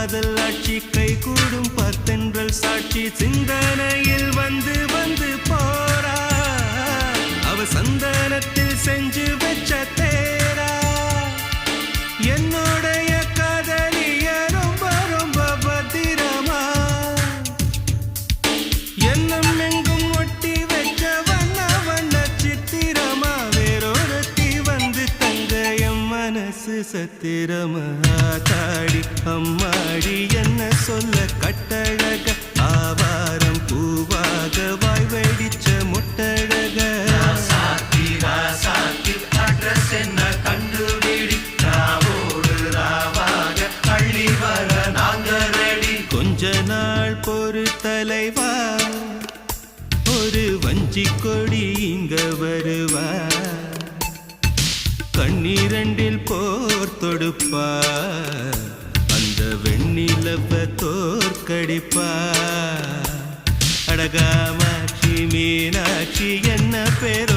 காதல் ஆட்சி கை கூடும் பத்தென்றல் சாட்சி சிந்தனையில் வந்து வந்து போறா அவ சந்தனத்தில் செஞ்சு வச்ச தேரா என்னுடைய காதலிய ரொம்ப ரொம்ப பத்திரமா எண்ணம் எங்கும் ஒட்டி வச்ச வண்ண வண்ண சித்திரமா வேறொருத்தி வந்து தங்க என் மனசு சத்திரமா தாடி அம்மாடி என்ன சொல்ல கட்டழக ஆவாரம் பூவாக வாய் வெடிச்ச முட்டழக அட்ரஸ் என்ன கண்டுபிடி ராவோடு ராவாக அள்ளி வர நாங்க ரெடி கொஞ்ச நாள் பொறு தலைவா ஒரு வஞ்சி கொடி இங்க வருவா கண்ணீரண்டில் போர் தொடுப்பா அந்த வெண்ணிலவ தோற்கடிப்பா அடகாமாட்சி மீனாட்சி என்ன பேர்